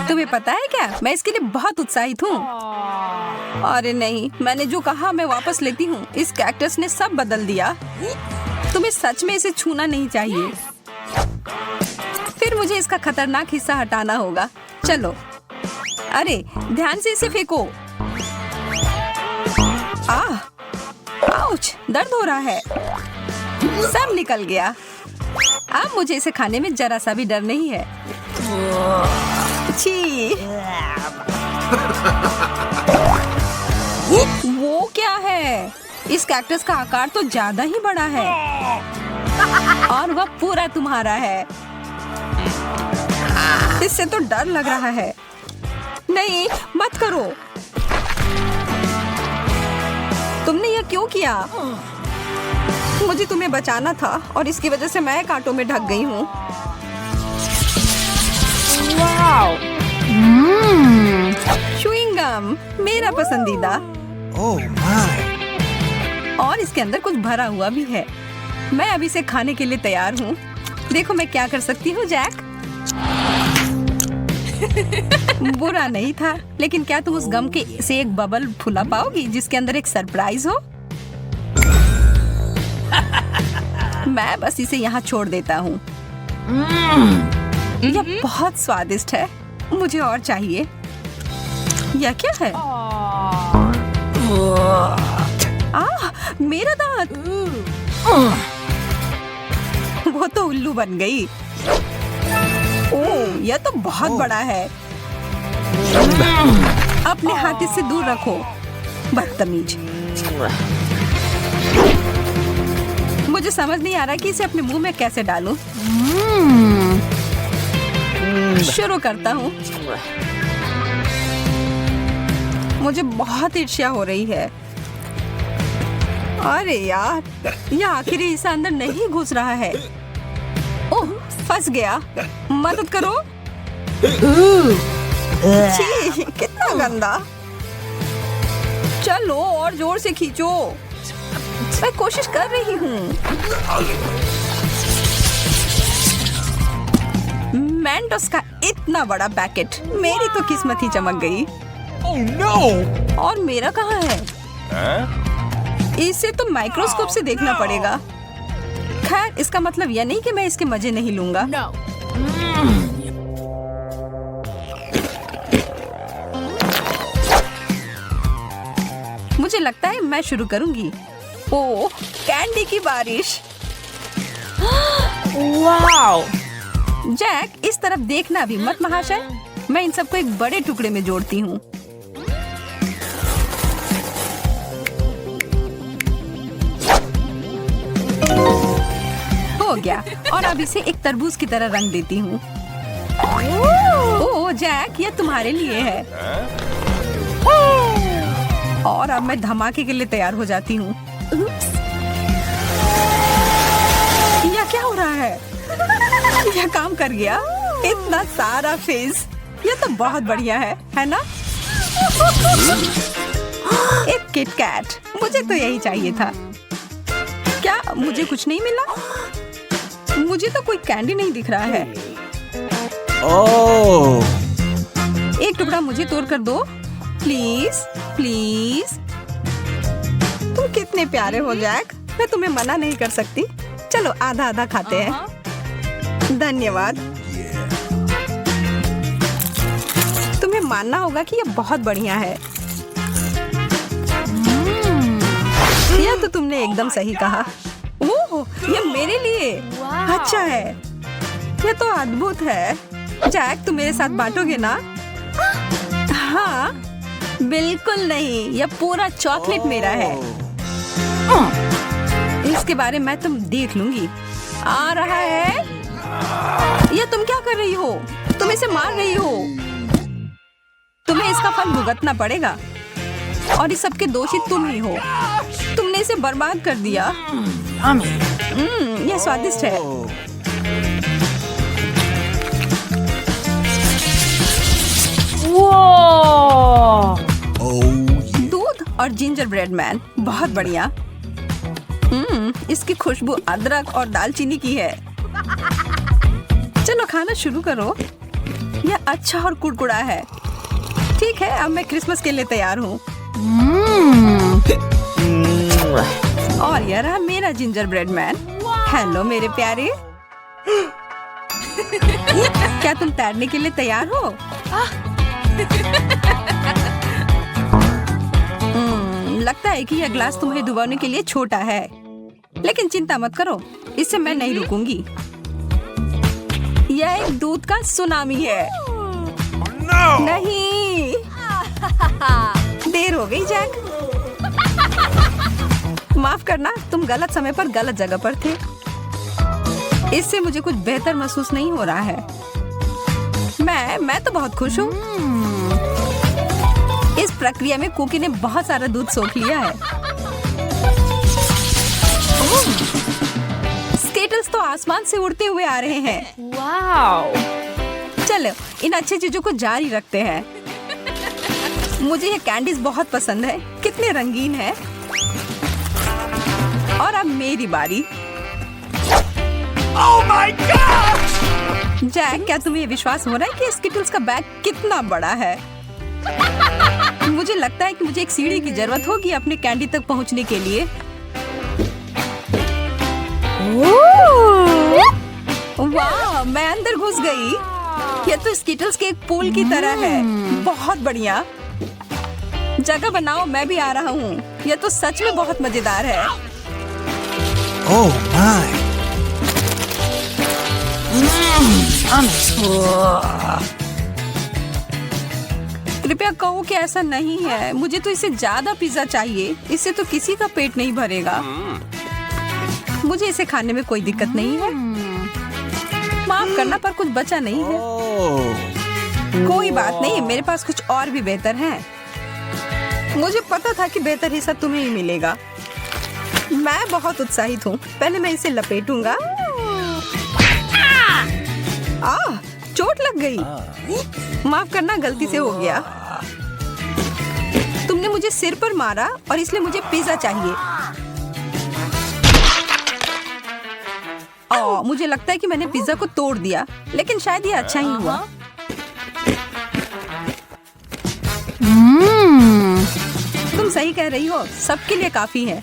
तुम्हें पता है क्या, मैं इसके लिए बहुत उत्साहित हूँ। अरे नहीं, मैंने जो कहा मैं वापस लेती हूँ। इस कैक्टस ने सब बदल दिया। तुम्हें सच में इसे छूना नहीं चाहिए। फिर मुझे इसका खतरनाक हिस्सा हटाना होगा। चलो। अरे ध्यान से इसे फेंको। आउच, दर्द हो रहा है। सब निकल गया। अब मुझे इसे खाने में जरा सा भी डर नहीं है। छी। वो क्या है? इस कैक्टस का आकार तो ज्यादा ही बड़ा है और वह पूरा तुम्हारा है। इससे तो डर लग रहा है। नहीं, मत करो। तुमने यह क्यों किया? मुझे तुम्हें बचाना था और इसकी वजह से मैं कांटों में ढक गई हूँ। च्युइंग गम, मेरा पसंदीदा। और इसके अंदर कुछ भरा हुआ भी है। मैं अभी इसे खाने के लिए तैयार हूँ। देखो मैं क्या कर सकती हूँ, जैक। बुरा नहीं था, लेकिन क्या तुम उस गम के से एक बबल फुला पाओगी जिसके अंदर एक सरप्राइज हो? मैं बस इसे यहाँ छोड़ देता हूँ। यह बहुत स्वादिष्ट है। मुझे और चाहिए। यह क्या है? मेरा दांत। वो तो उल्लू बन गई। ओह, यह तो बहुत बड़ा है। अपने हाथ इससे दूर रखो, बदतमीज। मुझे समझ नहीं आ रहा कि इसे अपने मुंह में कैसे डालूं। शुरू करता हूँ। मुझे बहुत ईर्ष्या हो रही है। अरे यार, यह आखिरी हिस्सा अंदर नहीं घुस रहा है। ओह, फंस गया। मदद करो। छी, कितना गंदा। चलो और जोर से खींचो। मैं कोशिश कर रही हूँ। मेंटोस का इतना बड़ा पैकेट। मेरी तो किस्मत ही चमक गई। Oh no! और मेरा कहाँ है? इसे तो माइक्रोस्कोप से देखना पड़ेगा। खैर, इसका मतलब यह नहीं कि मैं इसके मजे नहीं लूंगा। मुझे लगता है मैं शुरू करूंगी। ओह, कैंडी की बारिश। वाओ! जैक, इस तरफ देखना भी मत महाशय। मैं इन सबको एक बड़े टुकड़े में जोड़ती हूँ। हो गया। और अब इसे एक तरबूज की तरह रंग देती हूँ। ओह जैक, यह तुम्हारे लिए है। और अब मैं धमाके के लिए तैयार हो जाती हूँ। यह क्या हो रहा है? यह काम कर गया। इतना सारा फेस। यह तो बहुत बढ़िया है ना? एक किट कैट। मुझे तो यही चाहिए था। क्या मुझे कुछ नहीं मिला? मुझे तो कोई कैंडी नहीं दिख रहा है। Oh! एक टुकड़ा मुझे तोड़ कर दो, प्लीज प्लीज। तुम कितने प्यारे हो जैक। मैं तुम्हें मना नहीं कर सकती। चलो आधा आधा खाते हैं। धन्यवाद। तुम्हें मानना होगा कि यह बहुत बढ़िया है। यह तो तुमने एकदम सही कहा। ओह, यह मेरे लिए अच्छा है। यह तो अद्भुत है। जैक, तुम मेरे साथ बांटोगे ना? हाँ, बिल्कुल नहीं। यह पूरा चॉकलेट मेरा है। इसके बारे में तुम देख लूंगी। आ रहा है। यह तुम क्या कर रही हो? तुम इसे मार रही हो। तुम्हें इसका फल भुगतना पड़ेगा। और इस सब के दोषी तुम ही हो। तुमने इसे बर्बाद कर दिया। यह स्वादिष्ट है। दूध और जिंजर ब्रेड मैन, बहुत बढ़िया। इसकी खुशबू अदरक और दालचीनी की है। चलो खाना शुरू करो। यह अच्छा और कुड़कुड़ा है। ठीक है, अब मैं क्रिसमस के लिए तैयार हूँ। और यह रहा मेरा जिंजर ब्रेड मैन। हेलो मेरे प्यारे। क्या तुम तैरने के लिए तैयार हो? लगता है कि यह ग्लास तुम्हें डुबाने के लिए छोटा है, लेकिन चिंता मत करो, इससे मैं नहीं रुकूंगी। यह एक दूध का सुनामी है। No! नहीं। देर हो गई जैक। माफ करना, तुम गलत समय पर गलत जगह पर थे। इससे मुझे कुछ बेहतर महसूस नहीं हो रहा है। मैं तो बहुत खुश हूँ। इस प्रक्रिया में कुकी ने बहुत सारा दूध सोख लिया है। स्केटल्स तो आसमान से उड़ते हुए आ रहे हैं। वाओ! चलो इन अच्छी चीजों को जारी रखते हैं। मुझे ये कैंडीज बहुत पसंद है, कितने रंगीन है। और अब मेरी बारी। Oh my gosh! जैक, क्या तुम्हें विश्वास हो रहा है कि स्किटल्स का बैग कितना बड़ा है? मुझे लगता है कि मुझे एक सीढ़ी की जरूरत होगी अपने कैंडी तक पहुंचने के लिए। वाह, मैं अंदर घुस गई। यह तो स्किटल्स के एक पूल की तरह है। बहुत बढ़िया। जगह बनाओ, मैं भी आ रहा हूँ। यह तो सच में बहुत मजेदार है। Oh my! कृपया कहो कि ऐसा नहीं है। मुझे तो इससे ज्यादा पिज्जा चाहिए। इससे तो किसी का पेट नहीं भरेगा। मुझे इसे खाने में कोई दिक्कत नहीं है। माफ करना, पर कुछ बचा नहीं है। Oh! कोई बात नहीं, मेरे पास कुछ और भी बेहतर है। मुझे पता था कि बेहतर हिस्सा तुम्हें ही मिलेगा। मैं बहुत उत्साहित हूँ। पहले मैं इसे लपेटूंगा। चोट लग गई। माफ करना, गलती से हो गया। तुमने मुझे सिर पर मारा और इसलिए मुझे पिज्जा चाहिए। मुझे लगता है कि मैंने पिज्जा को तोड़ दिया, लेकिन शायद ये अच्छा ही हुआ। तुम सही कह रही हो, सबके लिए काफी है।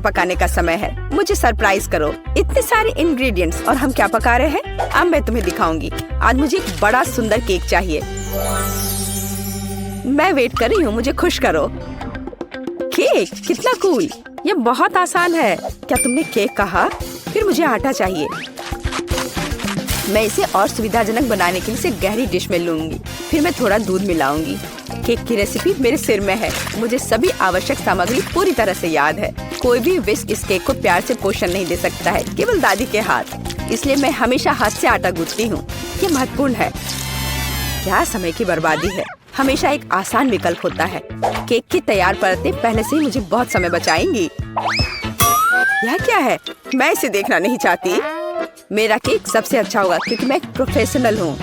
पकाने का समय है। मुझे सरप्राइज करो। इतने सारे इंग्रेडिएंट्स और हम क्या पका रहे हैं, अब मैं तुम्हें दिखाऊंगी। आज मुझे एक बड़ा सुंदर केक चाहिए। मैं वेट कर रही हूँ, मुझे खुश करो। केक कितना कूल। ये बहुत आसान है। क्या तुमने केक कहा? फिर मुझे आटा चाहिए। मैं इसे और सुविधाजनक बनाने के लिए इसे गहरी डिश में लूंगी। फिर मैं थोड़ा दूध मिलाऊंगी। केक की रेसिपी मेरे सिर में है। मुझे सभी आवश्यक सामग्री पूरी तरह से याद है। कोई भी विस्क इस केक को प्यार से पोषण नहीं दे सकता है, केवल दादी के हाथ। इसलिए मैं हमेशा हाथ से आटा गूंथती हूँ। ये महत्वपूर्ण है। क्या समय की बर्बादी है। हमेशा एक आसान विकल्प होता है। केक की तैयार परतें पहले से ही मुझे बहुत समय बचाएंगी। यह क्या है? मैं इसे देखना नहीं चाहती। मेरा केक सबसे अच्छा होगा क्योंकि मैं एक प्रोफेशनल हूँ।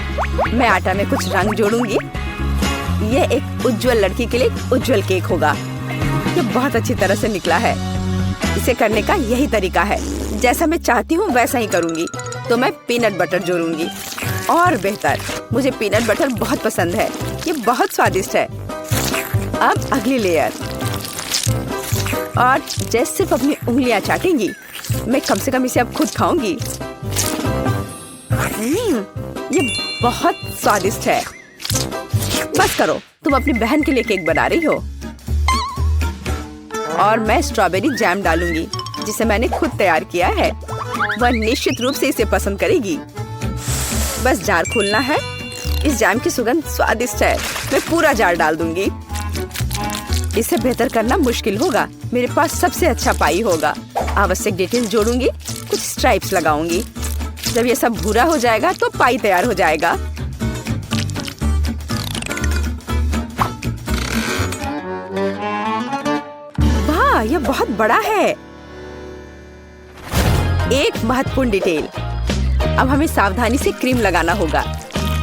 मैं आटा में कुछ रंग जोड़ूंगी। यह एक उज्जवल लड़की के लिए एक उज्जवल केक होगा। ये बहुत अच्छी तरह से निकला है। इसे करने का यही तरीका है। जैसा मैं चाहती हूँ वैसा ही करूँगी। तो मैं पीनट बटर जोड़ूंगी। और बेहतर, मुझे पीनट बटर बहुत पसंद है। ये बहुत स्वादिष्ट है। अब अगली लेयर। और जैसे सिर्फ अपनी उंगलियां चाटेंगी, मैं कम से कम इसे अब खुद खाऊंगी। ये बहुत स्वादिष्ट है। बस करो, तुम अपनी बहन के लिए केक बना रही हो। और मैं स्ट्रॉबेरी जैम डालूंगी, जिसे मैंने खुद तैयार किया है। वह निश्चित रूप से इसे पसंद करेगी। बस जार खोलना है। इस जैम की सुगंध स्वादिष्ट है। मैं पूरा जार डाल दूंगी। इसे बेहतर करना मुश्किल होगा। मेरे पास सबसे अच्छा पाई होगा। आवश्यक डिटेल्स जोड़ूंगी। कुछ स्ट्राइप्स लगाऊंगी। जब ये सब भूरा हो जाएगा तो पाई तैयार हो जाएगा। वाह, यह बहुत बड़ा है। एक महत्वपूर्ण डिटेल। अब हमें सावधानी से क्रीम लगाना होगा।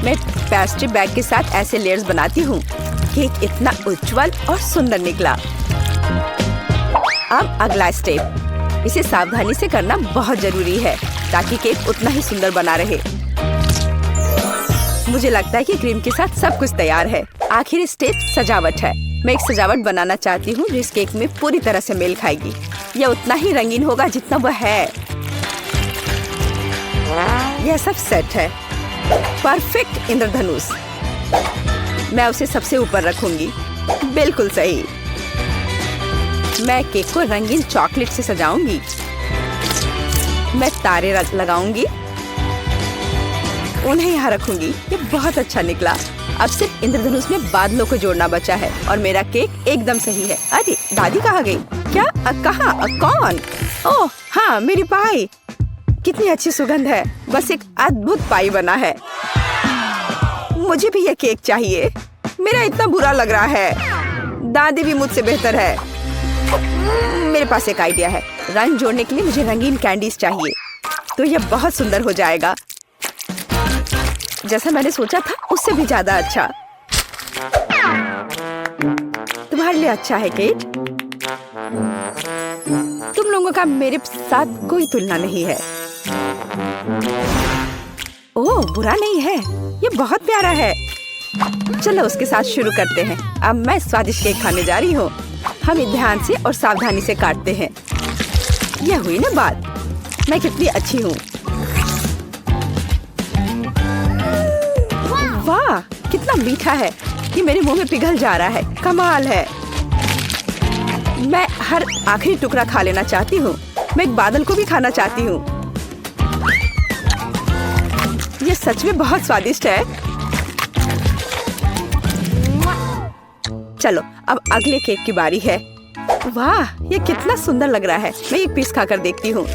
मैं पेस्ट्री बैग के साथ ऐसे लेयर्स बनाती हूँ। केक इतना उज्जवल और सुंदर निकला। अब अगला स्टेप। इसे सावधानी से करना बहुत जरूरी है ताकि केक उतना ही सुंदर बना रहे। मुझे लगता है कि क्रीम के साथ सब कुछ तैयार है। आखिरी स्टेप सजावट है। मैं एक सजावट बनाना चाहती हूँ जो इस केक में पूरी तरह से मेल खाएगी। यह उतना ही रंगीन होगा जितना वह है। यह सब सेट है। परफेक्ट इंद्रधनुष। मैं उसे सबसे ऊपर रखूंगी। बिल्कुल सही। मैं केक को रंगीन चॉकलेट से सजाऊंगी। मैं तारे लगाऊंगी, उन्हें यहाँ रखूंगी। ये बहुत अच्छा निकला। अब सिर्फ इंद्रधनुष में बादलों को जोड़ना बचा है और मेरा केक एकदम सही है। अरे दादी कहाँ गई? क्या? कहाँ? कौन? ओह हाँ, मेरी पाई। कितनी अच्छी सुगंध है। बस एक अद्भुत पाई बना है। मुझे भी ये केक चाहिए। मेरा इतना बुरा लग रहा है। दादी भी मुझसे बेहतर है। मेरे पास एक आइडिया है। रंग जोड़ने के लिए मुझे रंगीन कैंडीज चाहिए, तो यह बहुत सुंदर हो जाएगा। जैसा मैंने सोचा था उससे भी ज्यादा अच्छा। तुम्हारे लिए अच्छा है केक। तुम लोगों का मेरे साथ कोई तुलना नहीं है। ओह बुरा नहीं है, ये बहुत प्यारा है। चलो उसके साथ शुरू करते हैं। अब मैं स्वादिष्ट केक खाने जा रही हूँ। हम ध्यान से और सावधानी से काटते हैं। यह हुई ना बात। मैं कितनी अच्छी हूँ। वाह कितना मीठा है। ये मेरे मुंह में पिघल जा रहा है। कमाल है। मैं हर आखिरी टुकड़ा खा लेना चाहती हूँ। मैं एक बादल को भी खाना चाहती हूँ। ये सच में बहुत स्वादिष्ट है। चलो अब अगले केक की बारी है। वाह ये कितना सुंदर लग रहा है। मैं एक पीस खाकर देखती हूँ।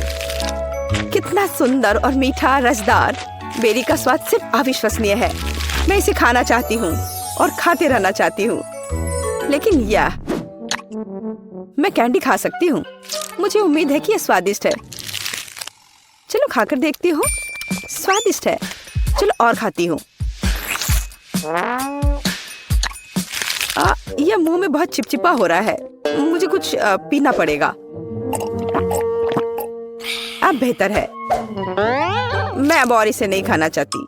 कितना सुंदर और मीठा रसदार। बेरी का स्वाद सिर्फ अविश्वसनीय है। मैं इसे खाना चाहती हूँ और खाते रहना चाहती हूँ। लेकिन यह मैं कैंडी खा सकती हूँ। मुझे उम्मीद है कि यह स्वादिष्ट है। चलो खाकर देखती हूँ। स्वादिष्ट है। चलो और खाती हूँ। यह मुंह में बहुत चिपचिपा हो रहा है। मुझे कुछ पीना पड़ेगा। अब बेहतर है। मैं अब और इसे नहीं खाना चाहती।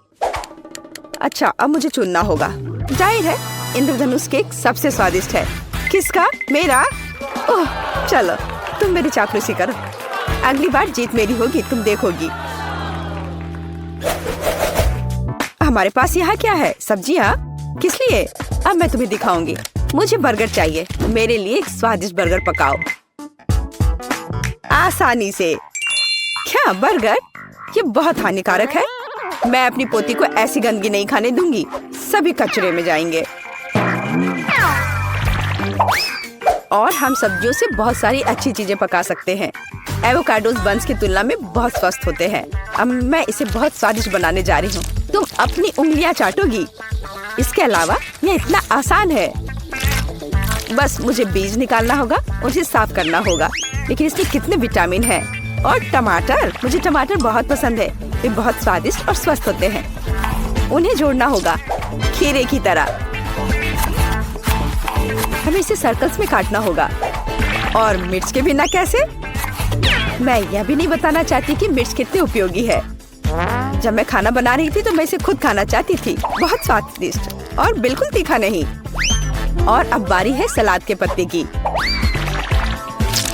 अच्छा अब मुझे चुनना होगा। जाहिर है इंद्रधनुष केक सबसे स्वादिष्ट है। किसका? मेरा? ओह चलो तुम मेरी चापलूसी करो। अगली बार जीत मेरी होगी, तुम देखोगी। हमारे पास यहाँ क्या है? सब्जियाँ? किस लिए? अब मैं तुम्हें दिखाऊंगी। मुझे बर्गर चाहिए। मेरे लिए एक स्वादिष्ट बर्गर पकाओ आसानी से। क्या बर्गर? ये बहुत हानिकारक है। मैं अपनी पोती को ऐसी गंदगी नहीं खाने दूंगी। सभी कचरे में जाएंगे। और हम सब्जियों से बहुत सारी अच्छी चीजें पका सकते हैं। एवोकाडोस बंस की तुलना में बहुत स्वस्थ होते हैं। अब मैं इसे बहुत स्वादिष्ट बनाने जा रही हूँ। तुम अपनी उंगलियां चाटोगी। इसके अलावा यह इतना आसान है। बस मुझे बीज निकालना होगा, उसे साफ करना होगा। लेकिन इसमें कितने विटामिन हैं। और टमाटर, मुझे टमाटर बहुत पसंद है। वे बहुत स्वादिष्ट और स्वस्थ होते हैं। उन्हें जोड़ना होगा खीरे की तरह। हमें इसे सर्कल्स में काटना होगा। और मिर्च के बिना कैसे? मैं यह भी नहीं बताना चाहती कि मिर्च कितनी उपयोगी है। जब मैं खाना बना रही थी तो मैं इसे खुद खाना चाहती थी। बहुत स्वादिष्ट और बिल्कुल तीखा नहीं। और अब बारी है सलाद के पत्ते की।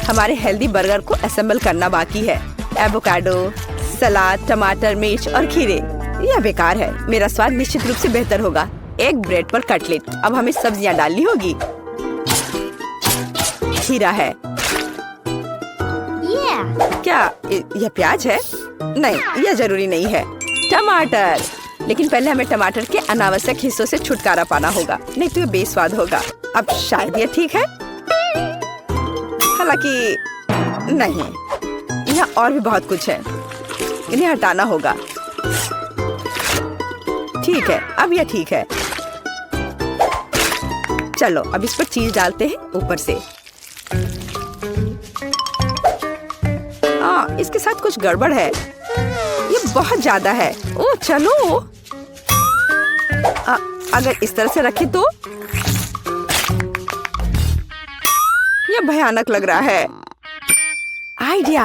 हमारे हेल्दी बर्गर को असेंबल करना बाकी है। एवोकाडो, सलाद, टमाटर, मिर्च और खीरे। यह बेकार है। मेरा स्वाद निश्चित रूप से बेहतर होगा। एक ब्रेड पर कटलेट। अब हमें सब्जियां डालनी होगी। खीरा है। क्या यह प्याज है? नहीं, यह जरूरी नहीं है। टमाटर। लेकिन पहले हमें टमाटर के अनावश्यक हिस्सों से छुटकारा पाना होगा, नहीं तो ये बेस्वाद होगा। अब शायद यह ठीक है, हालांकि नहीं, यहाँ और भी बहुत कुछ है। इन्हें हटाना होगा। ठीक है, अब यह ठीक है। चलो अब इस पर चीज डालते हैं ऊपर से। इसके साथ कुछ गड़बड़ है। ये बहुत ज्यादा है। ओह चलो, अगर इस तरह से रखे तो ये भयानक लग रहा है। आइडिया,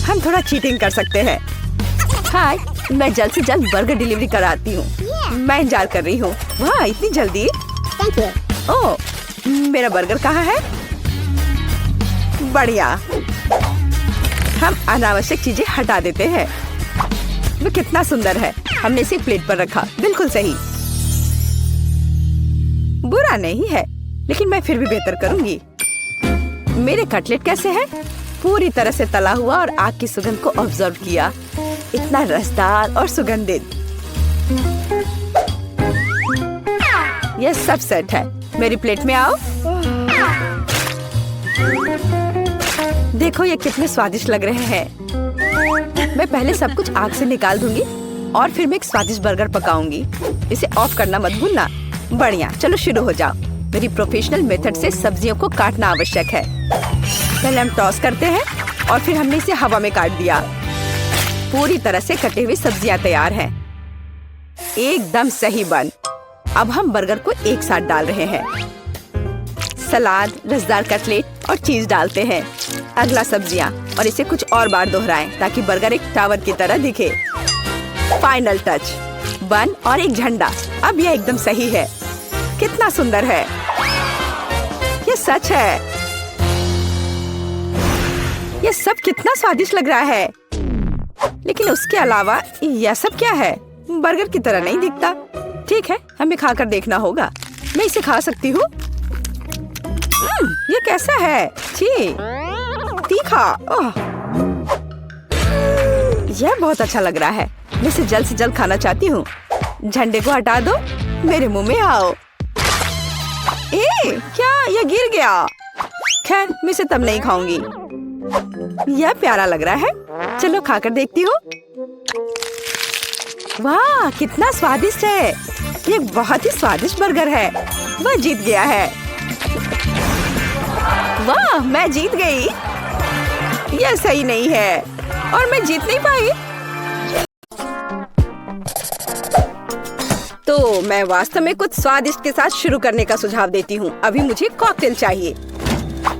हम थोड़ा चीटिंग कर सकते हैं। हाय, मैं जल्द से जल्द बर्गर डिलीवरी कराती हूँ। मैं इंतजार कर रही हूँ। वाह, इतनी जल्दी? ओह, मेरा बर्गर कहाँ है? बढ़िया। हम अनावश्यक चीजें हटा देते हैं। वो कितना सुंदर है। हमने इसे प्लेट पर रखा। बिल्कुल सही। बुरा नहीं है, लेकिन मैं फिर भी बेहतर करूंगी। मेरे कटलेट कैसे हैं? पूरी तरह से तला हुआ और आग की सुगंध को ऑब्जर्व किया। इतना रसदार और सुगंधित। यह सब सेट है। मेरी प्लेट में आओ। देखो ये कितने स्वादिष्ट लग रहे हैं। मैं पहले सब कुछ आग से निकाल दूंगी और फिर मैं एक स्वादिष्ट बर्गर पकाऊंगी। इसे ऑफ करना मत भूलना। बढ़िया, चलो शुरू हो जाओ। मेरी प्रोफेशनल मेथड से सब्जियों को काटना आवश्यक है। पहले हम टॉस करते हैं और फिर हमने इसे हवा में काट दिया। पूरी तरह से कटे हुए सब्जियां तैयार हैं। एकदम सही बन। अब हम बर्गर को एक साथ डाल रहे हैं। सलाद, रसदार कटलेट और चीज डालते हैं। अगला सब्जियां और इसे कुछ और बार दोहराएं ताकि बर्गर एक टावर की तरह दिखे। फाइनल टच, बन और एक झंडा। अब यह एकदम सही है। कितना सुंदर है। ये सच है। ये सब कितना स्वादिष्ट लग रहा है। लेकिन उसके अलावा यह सब क्या है? बर्गर की तरह नहीं दिखता। ठीक है, हमें खाकर देखना होगा। मैं इसे खा सकती हूँ। ये कैसा है? छी, तीखा। ओह, यह बहुत अच्छा लग रहा है। मैं इसे जल्द से जल्द खाना चाहती हूँ। झंडे को हटा दो। मेरे मुंह में आओ। क्या यह गिर गया? खैर, मैं इसे तब नहीं खाऊंगी। यह प्यारा लग रहा है। चलो खाकर देखती हूँ। वाह, कितना स्वादिष्ट है। ये बहुत ही स्वादिष्ट बर्गर है। वह जीत गया है। वाह, मैं जीत गई। यह सही नहीं है और मैं जीत नहीं पाई। तो मैं वास्तव में कुछ स्वादिष्ट के साथ शुरू करने का सुझाव देती हूँ। अभी मुझे कॉकटेल चाहिए।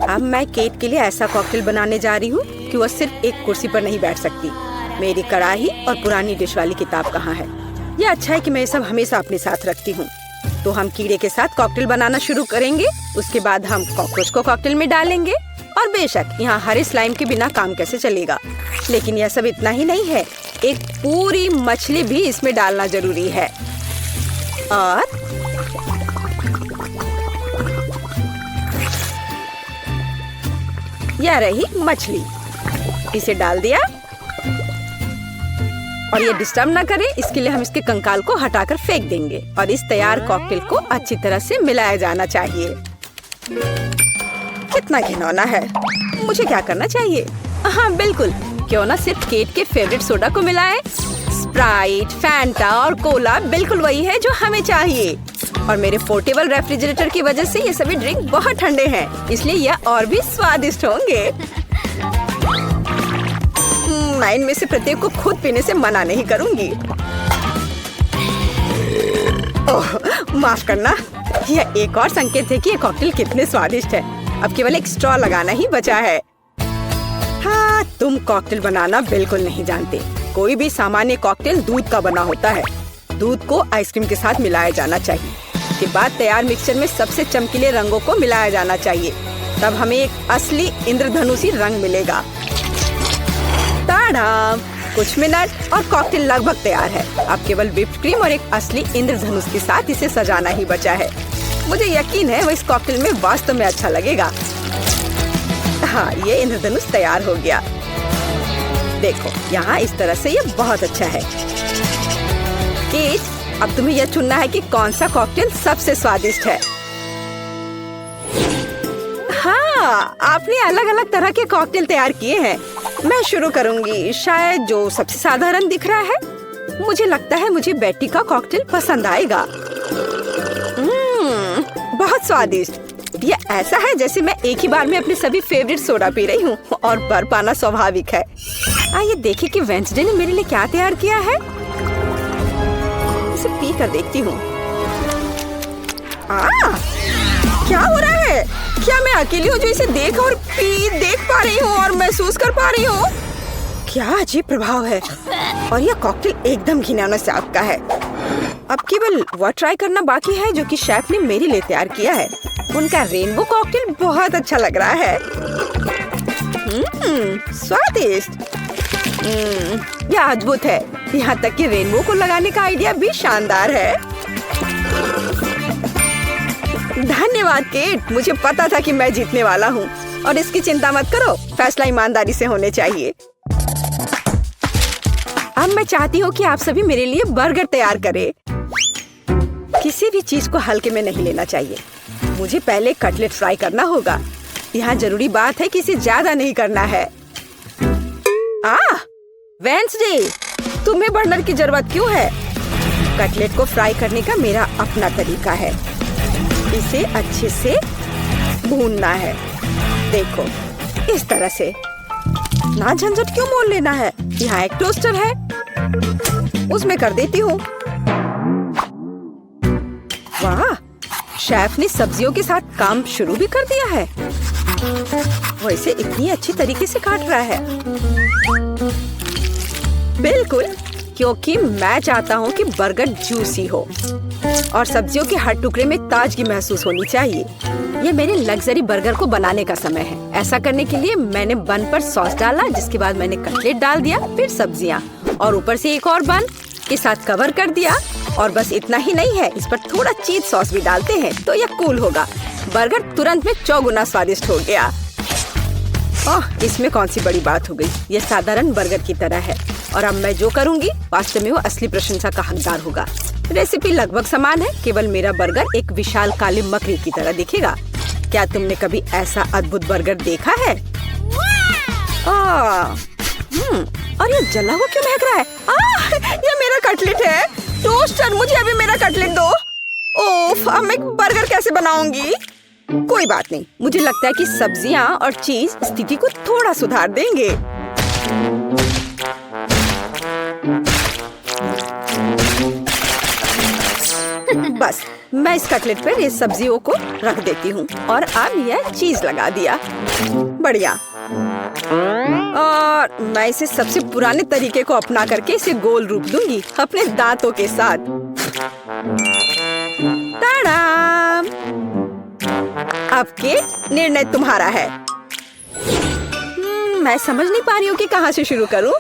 अब मैं केट के लिए ऐसा कॉकटेल बनाने जा रही हूँ कि वह सिर्फ एक कुर्सी पर नहीं बैठ सकती। मेरी कढ़ाई और पुरानी डिश वाली किताब कहाँ है? यह अच्छा है कि मैं ये सब हमेशा अपने साथ रखती हूँ। तो हम कीड़े के साथ कॉकटेल बनाना शुरू करेंगे। उसके बाद हम कॉकरोच को कॉकटेल में डालेंगे। और बेशक यहाँ हरे स्लाइम के बिना काम कैसे चलेगा। लेकिन यह सब इतना ही नहीं है। एक पूरी मछली भी इसमें डालना जरूरी है। और यह रही मछली। इसे डाल दिया। और ये डिस्टर्ब ना करे, इसके लिए हम इसके कंकाल को हटाकर फेंक देंगे। और इस तैयार कॉकटेल को अच्छी तरह से मिलाया जाना चाहिए। कितना घिनौना है। मुझे क्या करना चाहिए? हाँ बिल्कुल, क्यों ना सिर्फ केट के फेवरेट सोडा को मिलाएं। स्प्राइट, फैंटा और कोला बिल्कुल वही है जो हमें चाहिए। और मेरे पोर्टेबल रेफ्रिजरेटर की वजह से ये सभी ड्रिंक बहुत ठंडे हैं, इसलिए यह और भी स्वादिष्ट होंगे। मैं इनमें से प्रत्येक को खुद पीने से मना नहीं करूंगी। ओह, माफ करना। यह एक और संकेत है कि ये कॉकटेल कितने स्वादिष्ट है। अब केवल एक स्ट्रॉ लगाना ही बचा है। हाँ, तुम कॉकटेल बनाना बिल्कुल नहीं जानते। कोई भी सामान्य कॉकटेल दूध का बना होता है। दूध को आइसक्रीम के साथ मिलाया जाना चाहिए। के बाद तैयार मिक्सचर में सबसे चमकीले रंगों को मिलाया जाना चाहिए। तब हमें एक असली इंद्रधनुषी रंग मिलेगा। टाडा! कुछ मिनट और कॉकटेल लगभग तैयार है। अब केवल व्हिप्ड क्रीम और एक असली इंद्रधनुष के साथ इसे सजाना ही बचा है। मुझे यकीन है वो इस कॉकटेल में वास्तव में अच्छा लगेगा। हाँ, ये इंद्रधनुष तैयार हो गया। देखो, यहाँ इस तरह से ये बहुत अच्छा है। केट, अब तुम्हें यह चुनना है कि कौन सा कॉकटेल सबसे स्वादिष्ट है। हाँ, आपने अलग अलग तरह के कॉकटेल तैयार किए हैं। मैं शुरू करूंगी, शायद जो सबसे साधारण दिख रहा है। मुझे लगता है मुझे बेटी का कॉकटेल पसंद आएगा। बहुत स्वादिष्ट। यह ऐसा है जैसे मैं एक ही बार में अपने सभी फेवरेट सोडा पी रही हूँ और भर पाना स्वाभाविक है। आइए देखें कि वेंसडे ने मेरे लिए क्या तैयार किया है। इसे पी कर देखती हूँ। क्या हो रहा है? क्या मैं अकेली हूँ जो इसे देख और देख पा रही हूँ और महसूस कर पा रही हूँ? क्या अजीब प्रभाव है। और यह कॉकटेल एकदम घिनौना स्वाद का है। अब केवल वह ट्राई करना बाकी है जो कि शेफ ने मेरे लिए तैयार किया है। उनका रेनबो कॉकटेल बहुत अच्छा लग रहा है। स्वादिष्ट। यह अद्भुत है। यहाँ तक कि रेनबो को लगाने का आइडिया भी शानदार है। धन्यवाद केट, मुझे पता था कि मैं जीतने वाला हूँ। और इसकी चिंता मत करो, फैसला ईमानदारी से होने चाहिए। अब मैं चाहती हूँ कि आप सभी मेरे लिए बर्गर तैयार करें। किसी भी चीज को हल्के में नहीं लेना चाहिए। मुझे पहले कटलेट फ्राई करना होगा। यहाँ जरूरी बात है कि इसे ज्यादा नहीं करना है। वेंसडे, तुम्हें बर्नर की जरूरत क्यों है? कटलेट को फ्राई करने का मेरा अपना तरीका है। इसे अच्छे से भूनना है। देखो, इस तरह से। ना झंझट क्यों मोल लेना है। यहाँ एक टोस्टर है, उसमें कर देती हूँ। वाह, शेफ ने सब्जियों के साथ काम शुरू भी कर दिया है। वो इसे इतनी अच्छी तरीके से काट रहा है। बिल्कुल, क्योंकि मैं चाहता हूँ कि बर्गर जूसी हो और सब्जियों के हर टुकड़े में ताजगी महसूस होनी चाहिए। ये मेरे लग्जरी बर्गर को बनाने का समय है। ऐसा करने के लिए मैंने बन पर सॉस डाला, जिसके बाद मैंने कटलेट डाल दिया, फिर सब्जियाँ और ऊपर से एक और बन के साथ कवर कर दिया। और बस इतना ही नहीं है, इस पर थोड़ा चीज सॉस भी डालते हैं तो यह कूल होगा। बर्गर तुरंत में 4 गुना स्वादिष्ट हो गया। इसमें कौन सी बड़ी बात हो गई। यह साधारण बर्गर की तरह है और अब मैं जो करूँगी वास्तव में वो असली प्रशंसा का हकदार होगा। रेसिपी लगभग समान है, केवल मेरा बर्गर एक विशाल काली मकड़ी की तरह दिखेगा। क्या तुमने कभी ऐसा अद्भुत बर्गर देखा है? और ये जला हुआ क्यों महक रहा है? ये मेरा कटलेट है। टोस्टर, मुझे अभी मेरा कटलेट दो। ओफ, अब मैं बर्गर कैसे बनाऊंगी? कोई बात नहीं, मुझे लगता है कि सब्जियां और चीज स्थिति को थोड़ा सुधार देंगे। बस मैं इस कटलेट पर ये सब्जियों को रख देती हूँ और अब यह चीज लगा दिया। बढ़िया। और मैं इसे सबसे पुराने तरीके को अपना करके इसे गोल रूप दूंगी अपने दांतों के साथ। ताड़ाम! अब के निर्णय तुम्हारा है। मैं समझ नहीं पा रही हूँ कि कहाँ से शुरू करूँ।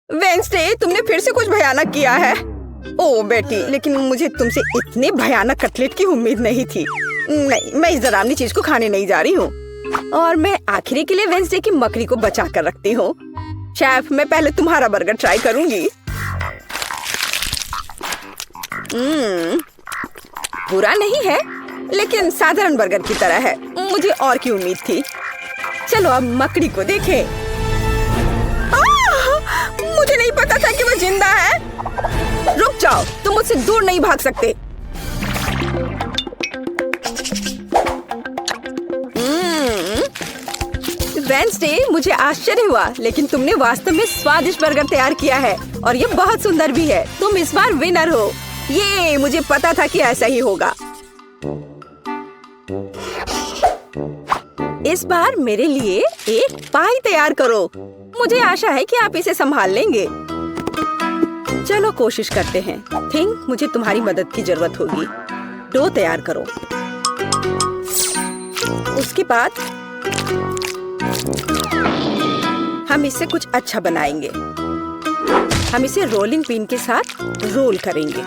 वेंसडे, तुमने फिर से कुछ भयानक किया है। ओ बेटी, लेकिन मुझे तुमसे इतने भयानक कटलेट की उम्मीद नहीं थी। नहीं, मैं इस डरावनी चीज को खाने नहीं जा रही हूँ। और मैं आखिरी के लिए वेंसडे की मकड़ी को बचा कर रखती हूँ। शेफ, मैं पहले तुम्हारा बर्गर ट्राई करूंगी। बुरा नहीं है, लेकिन साधारण बर्गर की तरह है। मुझे और की उम्मीद थी। चलो अब मकड़ी को देखें। मुझे नहीं पता था कि वो जिंदा है। रुक जाओ, तुम मुझसे दूर नहीं भाग सकते। वेंसडे, मुझे आश्चर्य हुआ, लेकिन तुमने वास्तव में स्वादिष्ट बर्गर तैयार किया है और ये बहुत सुंदर भी है। तुम इस बार विनर हो। ये मुझे पता था कि ऐसा ही होगा। इस बार मेरे लिए एक पाई तैयार करो। मुझे आशा है कि आप इसे संभाल लेंगे। चलो कोशिश करते हैं। थिंक मुझे तुम्हारी मदद की जरूरत होगी। डो तैयार करो। उसके बाद हम इससे कुछ अच्छा बनाएंगे। हम इसे रोलिंग पिन के साथ रोल करेंगे।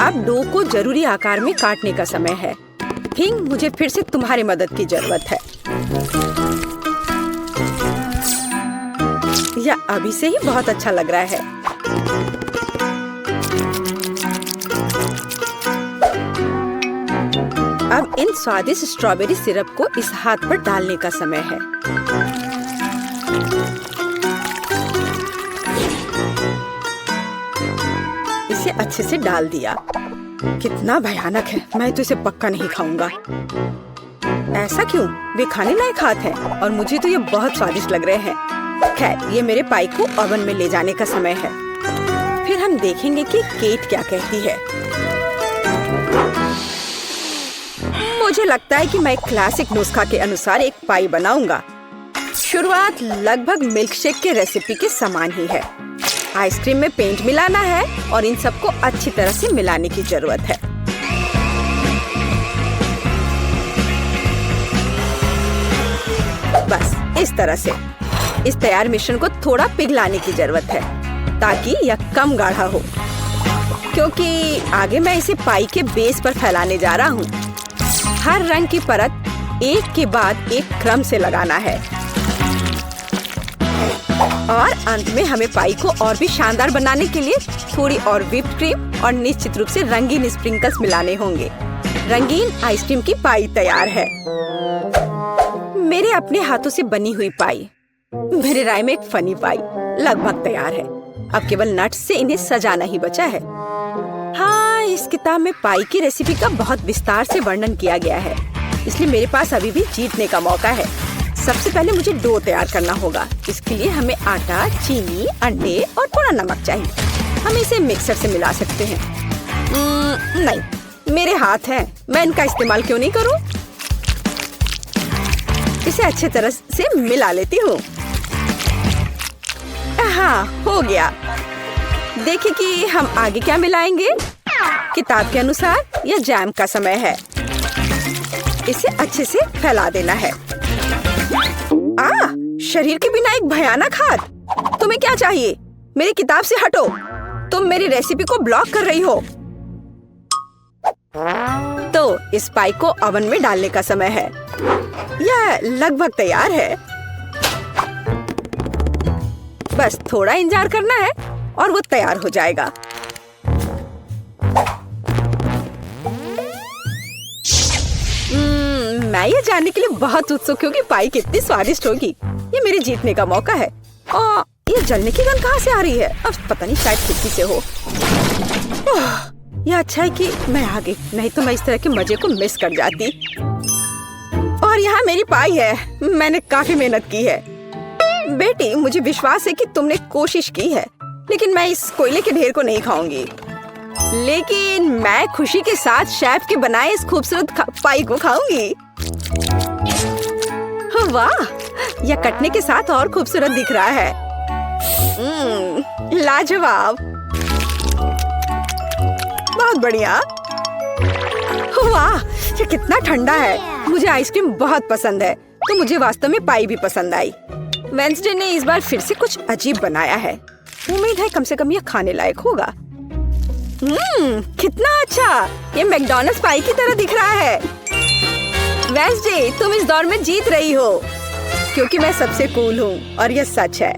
अब डो को जरूरी आकार में काटने का समय है। थिंक मुझे फिर से तुम्हारी मदद की जरूरत है। यह अभी से ही बहुत अच्छा लग रहा है। अब इन स्वादिष्ट स्ट्रॉबेरी सिरप को इस हाथ पर डालने का समय है। इसे अच्छे से डाल दिया। कितना भयानक है। मैं तो इसे पक्का नहीं खाऊंगा। ऐसा क्यों? वे खाने लायक हाथ हैं और मुझे तो ये बहुत स्वादिष्ट लग रहे हैं। खैर, ये मेरे पाई को ओवन में ले जाने का समय है। फिर हम देखेंगे कि केट क्या कहती है। मुझे लगता है कि मैं क्लासिक नुस्खा के अनुसार एक पाई बनाऊंगा। शुरुआत लगभग मिल्कशेक के रेसिपी के समान ही है। आइसक्रीम में पेंट मिलाना है और इन सबको अच्छी तरह से मिलाने की जरूरत है। बस इस तरह से। इस तैयार मिश्रण को थोड़ा पिघलाने की जरूरत है ताकि यह कम गाढ़ा हो, क्योंकि आगे मैं इसे पाई के बेस पर फैलाने जा रहा हूँ। हर रंग की परत एक के बाद एक क्रम से लगाना है और अंत में हमें पाई को और भी शानदार बनाने के लिए थोड़ी और व्हिप्ड क्रीम और निश्चित रूप से रंगीन स्प्रिंकल्स मिलाने होंगे। रंगीन आइसक्रीम की पाई तैयार है। मेरे अपने हाथों से बनी हुई पाई, मेरे राय में एक फनी पाई लगभग तैयार है। अब केवल नट्स से इन्हें सजाना ही बचा है। हाँ, इस किताब में पाई की रेसिपी का बहुत विस्तार से वर्णन किया गया है, इसलिए मेरे पास अभी भी जीतने का मौका है। सबसे पहले मुझे डो तैयार करना होगा। इसके लिए हमें आटा, चीनी, अंडे और थोड़ा नमक चाहिए। हम इसे मिक्सर से मिला सकते हैं। नहीं, मेरे हाथ हैं, मैं इनका इस्तेमाल क्यों नहीं करूं? इसे अच्छे तरह से मिला लेती हूँ। हाँ, हो गया। देखिए कि हम आगे क्या मिलाएंगे। किताब के अनुसार यह जैम का समय है। इसे अच्छे से फैला देना है। शरीर के बिना एक भयानक हाथ। तुम्हें क्या चाहिए? मेरी किताब से हटो। तुम मेरी रेसिपी को ब्लॉक कर रही हो। तो इस पाई को ओवन में डालने का समय है। यह लगभग तैयार है। बस थोड़ा इंतजार करना है और वो तैयार हो जाएगा। मैं ये जानने के लिए बहुत उत्सुक हूँ कि पाई कितनी स्वादिष्ट होगी। ये मेरे जीतने का मौका है। और ये जलने की गंध कहाँ से आ रही है? अब पता नहीं, शायद खिड़की से हो। यह अच्छा है कि मैं आ गई, नहीं तो मैं इस तरह के मजे को मिस कर जाती। और यहाँ मेरी पाई है। मैंने काफी मेहनत की है। बेटी, मुझे विश्वास है कि तुमने कोशिश की है, लेकिन मैं इस कोयले के ढेर को नहीं खाऊंगी। लेकिन मैं खुशी के साथ शेफ के बनाए इस खूबसूरत पाई को खाऊंगी। वाह, यह कटने के साथ और खूबसूरत दिख रहा है। लाजवाब, बहुत बढ़िया। वाह, ये कितना ठंडा है। मुझे आइसक्रीम बहुत पसंद है, तो मुझे वास्तव में पाई भी पसंद आई। वेंसडे ने इस बार फिर से कुछ अजीब बनाया है। उम्मीद है कम से कम यह खाने लायक होगा। कितना अच्छा, ये मैकडॉनल्ड्स पाई की तरह दिख रहा है। वेंसडे, तुम इस दौर में जीत रही हो, क्योंकि मैं सबसे कूल हूँ और यह सच है।